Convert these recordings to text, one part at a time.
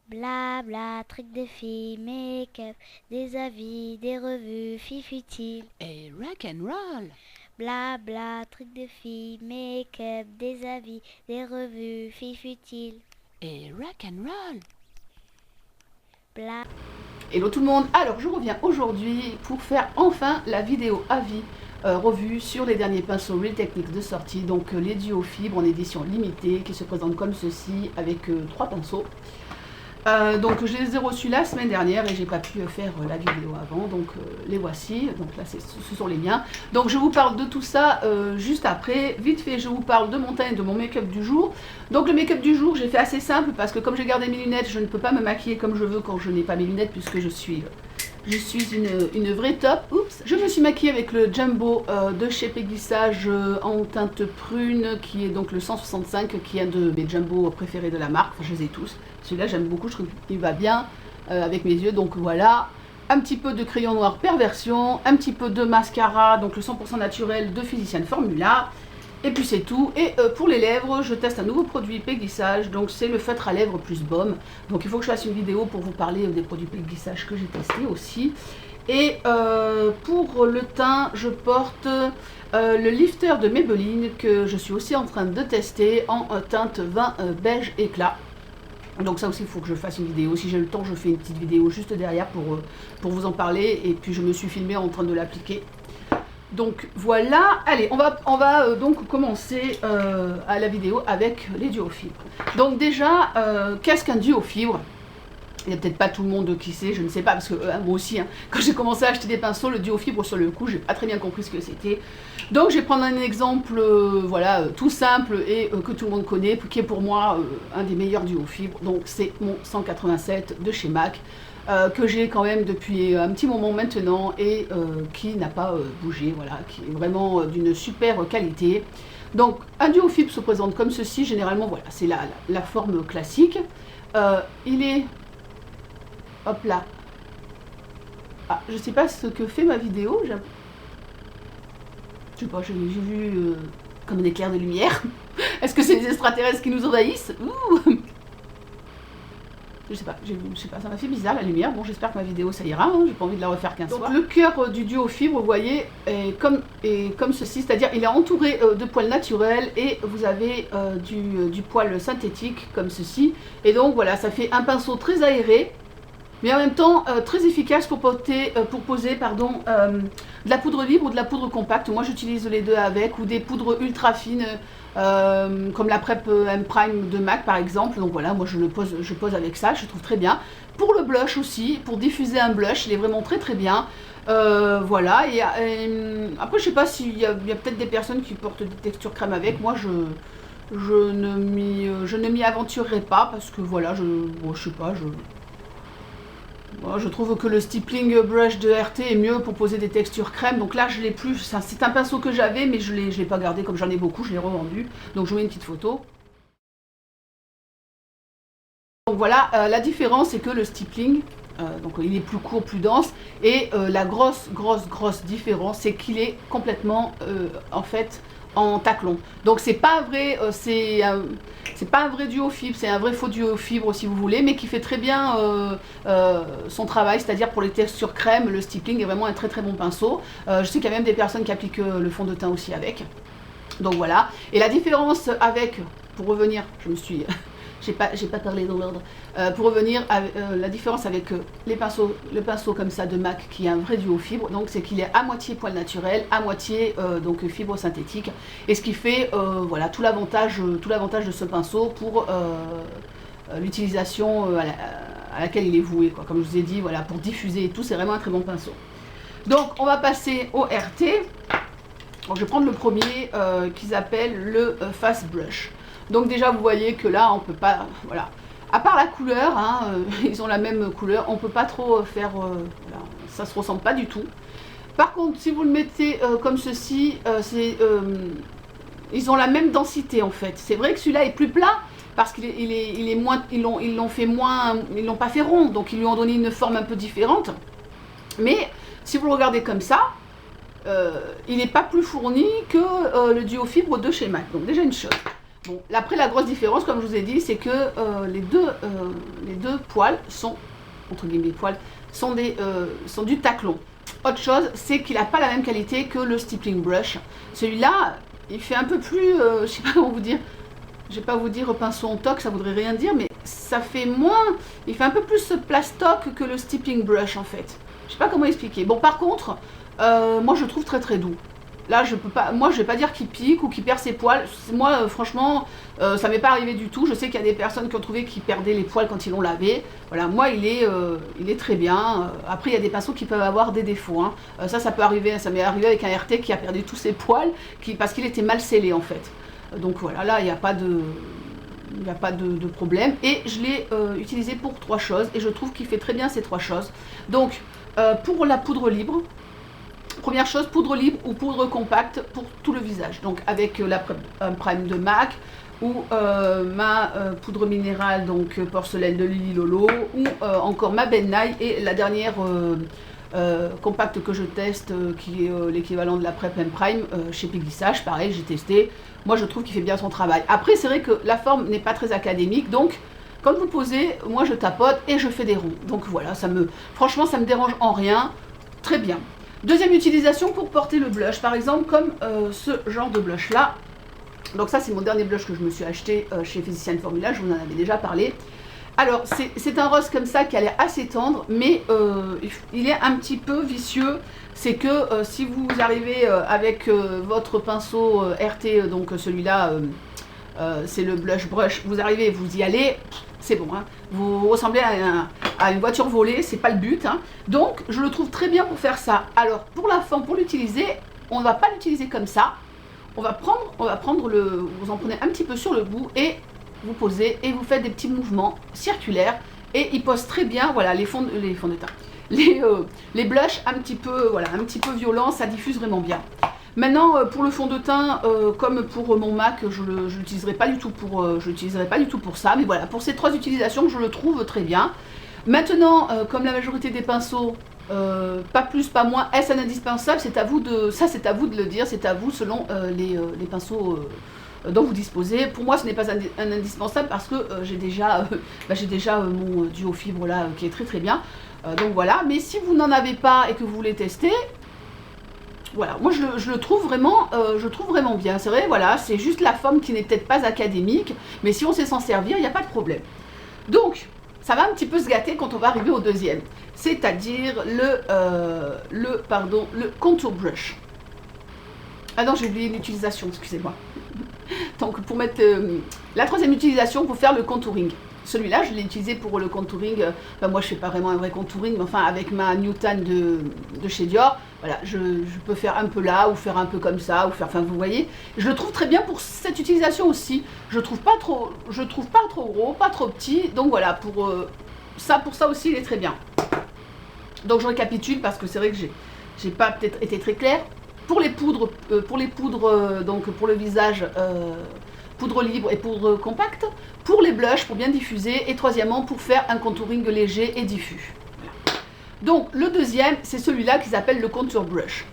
Blabla, trucs de filles, make-up, des avis, des revues, filles futiles. Et rock and roll. Blabla, trucs de filles, make-up, des avis, des revues, filles futiles. Et rock and roll. Bla. Hello tout le monde, alors je reviens aujourd'hui pour faire enfin la vidéo avis revue sur les derniers pinceaux Real Techniques de sortie, donc les duos fibres en édition limitée qui se présentent comme ceci avec 3 pinceaux. Donc je les ai reçus la semaine dernière et j'ai pas pu faire la vidéo avant, donc les voici, donc là ce sont les miens. Donc je vous parle de tout ça juste après. Vite fait, je vous parle de mon teint et de mon make-up du jour. Donc le make-up du jour, j'ai fait assez simple parce que comme j'ai gardé mes lunettes, je ne peux pas me maquiller comme je veux quand je n'ai pas mes lunettes puisque je suis une vraie top. Oups. Je me suis maquillée avec le Jumbo de chez Peggy Sage en teinte prune qui est donc le 165 qui est un de mes Jumbo préférés de la marque. Enfin, je les ai tous. Celui-là j'aime beaucoup, je trouve qu'il va bien avec mes yeux. Donc voilà. Un petit peu de crayon noir Perversion, un petit peu de mascara, donc le 100% naturel de Physician Formula. Et puis c'est tout. Et pour les lèvres, je teste un nouveau produit Peggy Sage, donc c'est le feutre à lèvres plus baume. Donc il faut que je fasse une vidéo pour vous parler des produits Peggy Sage que j'ai testés aussi. Et pour le teint, je porte le lifter de Maybelline que je suis aussi en train de tester en teinte vin beige éclat. Donc ça aussi il faut que je fasse une vidéo, si j'ai le temps je fais une petite vidéo juste derrière pour vous en parler. Et puis je me suis filmée en train de l'appliquer. Donc voilà, allez, on va donc commencer à la vidéo avec les duos fibres. Donc déjà, qu'est-ce qu'un duo fibre? Il n'y a peut-être pas tout le monde qui sait, je ne sais pas, parce que moi aussi, hein, quand j'ai commencé à acheter des pinceaux, le duo fibre sur le coup, j'ai pas très bien compris ce que c'était. Donc je vais prendre un exemple, voilà, tout simple et que tout le monde connaît, qui est pour moi un des meilleurs duos fibres. Donc c'est mon 187 de chez MAC. Que j'ai quand même depuis un petit moment maintenant et qui n'a pas bougé, voilà, qui est vraiment d'une super qualité. Donc un duo fibre se présente comme ceci, généralement, voilà, c'est la forme classique. Il est, hop là, ah, je sais pas ce que fait ma vidéo, je sais pas, j'ai vu comme un éclair de lumière. Est-ce que c'est des extraterrestres qui nous envahissent? Ouh. Je sais pas, ça m'a fait bizarre la lumière. Bon, j'espère que ma vidéo ça ira, hein, j'ai pas envie de la refaire 15 fois. Le cœur du duo fibre, vous voyez, est comme ceci, c'est-à-dire il est entouré de poils naturels et vous avez du poil synthétique comme ceci. Et donc voilà, ça fait un pinceau très aéré, mais en même temps très efficace pour poser de la poudre libre ou de la poudre compacte. Moi j'utilise les deux avec, ou des poudres ultra fines comme la Prep M Prime de MAC par exemple. Donc voilà, moi je pose avec ça, je trouve très bien. Pour le blush aussi, pour diffuser un blush, il est vraiment très très bien. Voilà, et après je sais pas s'il y a peut-être des personnes qui portent des textures crème avec. Moi je ne m'y aventurerai pas parce que voilà, je sais pas, je trouve que le stippling brush de RT est mieux pour poser des textures crème. Donc là je l'ai plus, c'est un pinceau que j'avais mais je l'ai pas gardé, comme j'en ai beaucoup, je l'ai revendu. Donc je vous mets une petite photo. Donc voilà, la différence c'est que le stippling, donc il est plus court, plus dense. Et la grosse différence c'est qu'il est complètement en fait en taclon. Donc c'est pas vrai, c'est pas un vrai duo fibre, c'est un vrai faux duo fibre si vous voulez, mais qui fait très bien son travail, c'est-à-dire pour les textures crème, le stippling est vraiment un très bon pinceau. Je sais qu'il y a même des personnes qui appliquent le fond de teint aussi avec. Donc voilà, et la différence avec, pour revenir, j'ai pas parlé dans l'ordre. Pour revenir à la différence avec le pinceau comme ça de MAC qui est un vrai duo fibre, donc c'est qu'il est à moitié poil naturel, à moitié donc fibre synthétique, et ce qui fait voilà tout l'avantage de ce pinceau pour l'utilisation à laquelle il est voué, quoi. Comme je vous ai dit, voilà, pour diffuser et tout, c'est vraiment un très bon pinceau. Donc on va passer au RT. Donc, je vais prendre le premier qu'ils appellent le Fast Brush. Donc déjà vous voyez que là on peut pas, voilà, à part la couleur, hein, ils ont la même couleur, on peut pas trop faire, voilà, ça se ressemble pas du tout. Par contre si vous le mettez comme ceci, ils ont la même densité en fait. C'est vrai que celui-là est plus plat parce qu'il est moins, ils l'ont fait moins, ils l'ont pas fait rond, donc ils lui ont donné une forme un peu différente. Mais si vous le regardez comme ça, il n'est pas plus fourni que le duo fibre de chez MAC. Donc déjà une chose. Bon, après la grosse différence, comme je vous ai dit, c'est que les deux poils sont, entre guillemets poils, sont du taclon. Autre chose, c'est qu'il n'a pas la même qualité que le stippling brush. Celui-là, il fait un peu plus, je sais pas comment vous dire, je vais pas vous dire pinceau en toc, ça voudrait rien dire, mais ça fait moins, il fait un peu plus plastoc que le stippling brush en fait. Je sais pas comment expliquer. Bon, par contre, moi je le trouve très très doux. Là, je peux pas, moi je vais pas dire qu'il pique ou qu'il perd ses poils. Moi, franchement, ça m'est pas arrivé du tout. Je sais qu'il y a des personnes qui ont trouvé qu'ils perdaient les poils quand ils l'ont lavé. Voilà, moi il est très bien. Après, il y a des pinceaux qui peuvent avoir des défauts. Hein. Ça peut arriver. Ça m'est arrivé avec un RT qui a perdu tous ses poils parce qu'il était mal scellé en fait. Donc voilà, là il n'y a pas de. Il n'y a pas de problème. Et je l'ai utilisé pour 3 choses. Et je trouve qu'il fait très bien ces 3 choses. Donc, pour la poudre libre, première chose, poudre libre ou poudre compacte pour tout le visage. Donc, avec un prime de MAC ou ma poudre minérale, donc porcelaine de Lily Lolo, ou encore ma Ben Nye et la dernière compacte que je teste, qui est l'équivalent de la Prep Prime chez Péglissage. Pareil, j'ai testé. Moi, je trouve qu'il fait bien son travail. Après, c'est vrai que la forme n'est pas très académique, donc quand vous posez, moi je tapote et je fais des ronds. Donc voilà, franchement, ça me dérange en rien. Très bien. Deuxième utilisation pour porter le blush, par exemple, comme ce genre de blush là. Donc ça, c'est mon dernier blush que je me suis acheté chez Physician Formula, je vous en avais déjà parlé. Alors, c'est un rose comme ça qui a l'air assez tendre, mais il est un petit peu vicieux. C'est que si vous arrivez avec votre pinceau RT, donc celui-là, c'est le blush brush, vous arrivez, vous y allez, c'est bon. Hein. Vous ressemblez à une voiture volée, c'est pas le but. Hein. Donc, je le trouve très bien pour faire ça. Alors, pour la forme, pour l'utiliser, on ne va pas l'utiliser comme ça. On va prendre vous en prenez un petit peu sur le bout et vous posez et vous faites des petits mouvements circulaires et il pose très bien, voilà, les fonds de teint, les blushs un petit peu violents, ça diffuse vraiment bien. Maintenant, pour le fond de teint, comme pour mon MAC, je l'utiliserai pas du tout pour ça, mais voilà, pour ces 3 utilisations, je le trouve très bien. Maintenant, comme la majorité des pinceaux, pas plus, pas moins, est-ce un indispensable? C'est à vous de le dire, c'est à vous selon les pinceaux dont vous disposez. Pour moi, ce n'est pas un indispensable parce que j'ai déjà mon duo fibre là qui est très très bien. Donc voilà, mais si vous n'en avez pas et que vous voulez tester, voilà, moi je le trouve vraiment, bien. C'est vrai, voilà, c'est juste la forme qui n'est peut-être pas académique, mais si on sait s'en servir, il n'y a pas de problème. Donc, ça va un petit peu se gâter quand on va arriver au deuxième, c'est-à-dire le contour brush. Ah non, j'ai oublié l'utilisation, excusez-moi. Donc pour mettre la troisième utilisation pour faire le contouring. Celui-là, je l'ai utilisé pour le contouring. Enfin, moi, je fais pas vraiment un vrai contouring, mais enfin, avec ma Newton de chez Dior, voilà, je peux faire un peu là, ou faire un peu comme ça, ou faire, enfin, vous voyez. Je le trouve très bien pour cette utilisation aussi. Je trouve pas trop gros, pas trop petit. Donc voilà, pour ça aussi, il est très bien. Donc je récapitule parce que c'est vrai que j'ai pas peut-être été très claire. Pour les poudres, donc pour le visage, poudre libre et poudre compacte. Pour les blushs, pour bien diffuser. Et troisièmement, pour faire un contouring léger et diffus. Voilà. Donc le deuxième, c'est celui-là qui s'appelle le contour brush.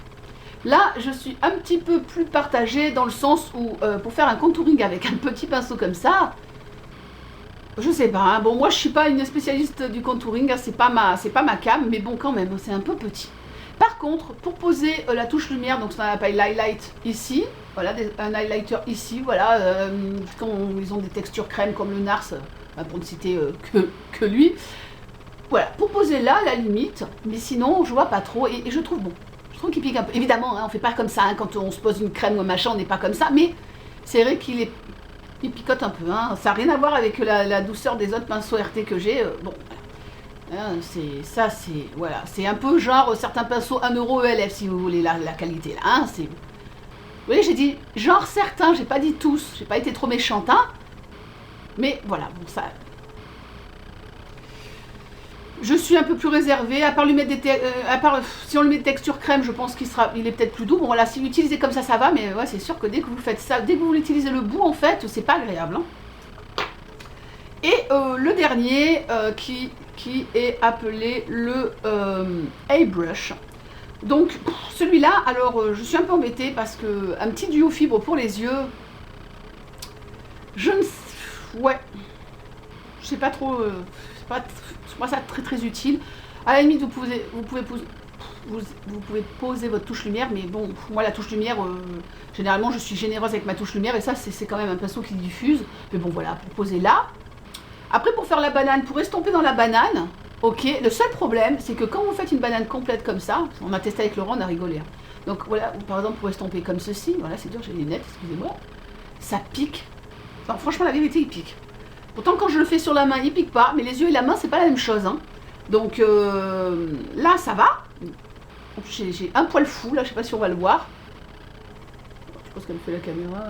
Là, je suis un petit peu plus partagée dans le sens où, pour faire un contouring avec un petit pinceau comme ça, je sais pas, hein. Bon, moi je suis pas une spécialiste du contouring, hein, c'est pas ma cam, mais bon quand même, c'est un peu petit. Par contre, pour poser la touche lumière, donc ça s'appelle l'highlight ici, voilà, un highlighter ici, voilà, quand ils ont des textures crème comme le NARS, pour ne citer que lui. Voilà, pour poser là, à la limite, mais sinon, je vois pas trop, et je trouve bon. Je trouve qu'il pique un peu. Évidemment, hein, on fait pas comme ça, hein, quand on se pose une crème ou un machin, on n'est pas comme ça, mais c'est vrai qu'il picote un peu, hein. Ça n'a rien à voir avec la douceur des autres pinceaux RT que j'ai, bon. Voilà, c'est un peu genre certains pinceaux 1 € ELF si vous voulez la qualité là, hein, vous voyez, j'ai dit genre certains, j'ai pas dit tous, j'ai pas été trop méchante, hein, mais voilà, bon ça, je suis un peu plus réservée, à part lui mettre si on lui met des textures crème, je pense il est peut-être plus doux. Bon voilà, si vous l'utilisez comme ça va, mais ouais, c'est sûr que dès que vous faites ça, dès que vous l'utilisez le bout en fait, c'est pas agréable, hein. Et le dernier qui est appelé le A-Brush. Donc celui-là, alors je suis un peu embêtée parce que un petit duo fibre pour les yeux, Je ne sais... Ouais. Je sais pas trop... c'est pas... Je trouve ça très très utile. À la limite, vous pouvez poser votre touche lumière, mais bon, moi la touche lumière, généralement je suis généreuse avec ma touche lumière, et ça c'est quand même un pinceau qui diffuse. Mais bon voilà, pour poser là. Après pour faire la banane, pour estomper dans la banane, ok, le seul problème c'est que quand vous faites une banane complète comme ça, on a testé avec Laurent, on a rigolé. Hein. Donc voilà, par exemple pour estomper comme ceci, voilà c'est dur, j'ai les lunettes, excusez-moi, ça pique. Non, franchement la vérité il pique. Pourtant quand je le fais sur la main il pique pas, mais les yeux et la main c'est pas la même chose. Hein. Donc là ça va. J'ai un poil fou là, je sais pas si on va le voir. Je pense qu'elle me fait la caméra,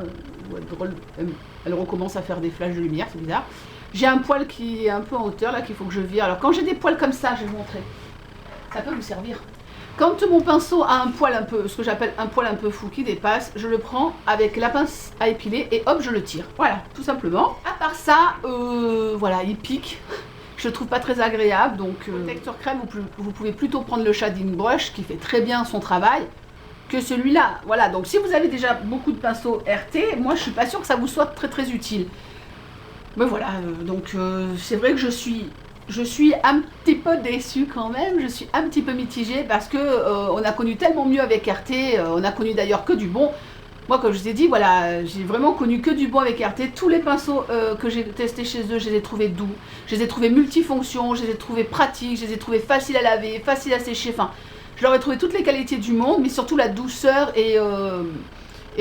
elle recommence à faire des flashs de lumière, c'est bizarre. J'ai un poil qui est un peu en hauteur là qu'il faut que je vire. Alors quand j'ai des poils comme ça, je vais vous montrer. Ça peut vous servir. Quand mon pinceau a un poil un peu, ce que j'appelle un poil un peu fou qui dépasse, je le prends avec la pince à épiler et hop je le tire. Voilà, tout simplement. À part ça, voilà, il pique. Je le trouve pas très agréable, donc texture crème, vous pouvez plutôt prendre le shading brush qui fait très bien son travail que celui-là. Voilà, donc si vous avez déjà beaucoup de pinceaux RT, moi je suis pas sûre que ça vous soit très très utile. Mais voilà, donc c'est vrai que je suis un petit peu déçue quand même, je suis un petit peu mitigée parce que on a connu tellement mieux avec RT, on a connu d'ailleurs que du bon. Moi, comme je vous ai dit, voilà, j'ai vraiment connu que du bon avec RT. Tous les pinceaux que j'ai testés chez eux, je les ai trouvés doux. Je les ai trouvés multifonctions, je les ai trouvés pratiques, je les ai trouvés faciles à laver, faciles à sécher. Enfin, je leur ai trouvé toutes les qualités du monde, mais surtout la douceur et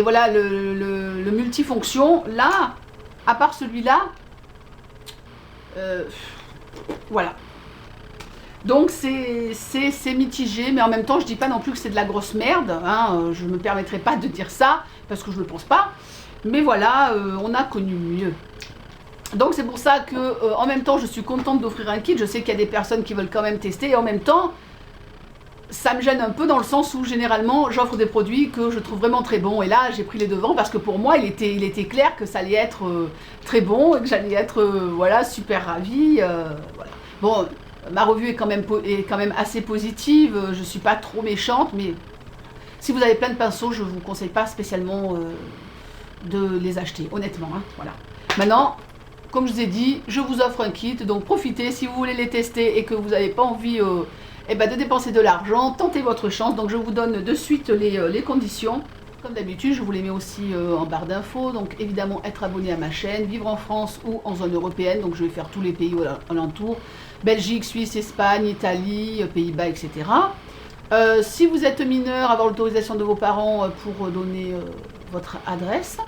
voilà, le multifonction. Là, à part celui-là, voilà. Donc c'est mitigé, mais en même temps je dis pas non plus que c'est de la grosse merde, hein, je me permettrai pas de dire ça, parce que je le pense pas, mais voilà, on a connu mieux. Donc c'est pour ça que en même temps je suis contente d'offrir un kit, je sais qu'il y a des personnes qui veulent quand même tester, et en même temps, ça me gêne un peu dans le sens où généralement j'offre des produits que je trouve vraiment très bons, et là j'ai pris les devants parce que pour moi il était clair que ça allait être très bon, et que j'allais être voilà, super ravie, voilà. Bon, ma revue est quand même assez positive, je ne suis pas trop méchante, mais si vous avez plein de pinceaux, je ne vous conseille pas spécialement de les acheter, honnêtement. Hein, voilà. Maintenant, comme je vous ai dit, je vous offre un kit, donc profitez, si vous voulez les tester et que vous n'avez pas envie de dépenser de l'argent, tentez votre chance. Donc je vous donne de suite les conditions. Comme d'habitude, je vous les mets aussi en barre d'infos. Donc évidemment, être abonné à ma chaîne, vivre en France ou en zone européenne. Donc je vais faire tous les pays alentours. Belgique, Suisse, Espagne, Italie, Pays-Bas, etc. Si vous êtes mineur, avoir l'autorisation de vos parents pour donner votre adresse.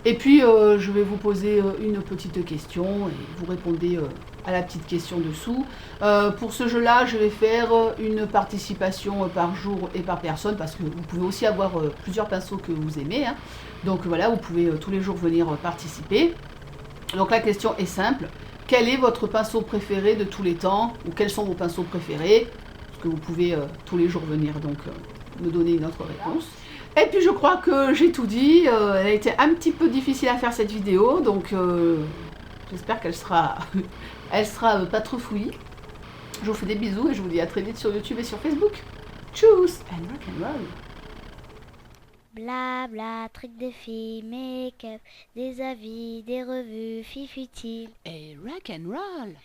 Et puis je vais vous poser une petite question et vous répondez à la petite question dessous. Pour ce jeu-là, je vais faire une participation par jour et par personne parce que vous pouvez aussi avoir plusieurs pinceaux que vous aimez. Hein. Donc voilà, vous pouvez tous les jours venir participer. Donc la question est simple. Quel est votre pinceau préféré de tous les temps? Ou quels sont vos pinceaux préférés? Parce que vous pouvez tous les jours venir donc me donner une autre réponse. Et puis je crois que j'ai tout dit, elle a été un petit peu difficile à faire cette vidéo, donc j'espère qu'elle sera, pas trop fouillie. Je vous fais des bisous et je vous dis à très vite sur YouTube et sur Facebook. Tchuss and rock'n'roll. Blabla, truc de filles, make-up, des avis, des revues, filles futiles. Et rock and roll.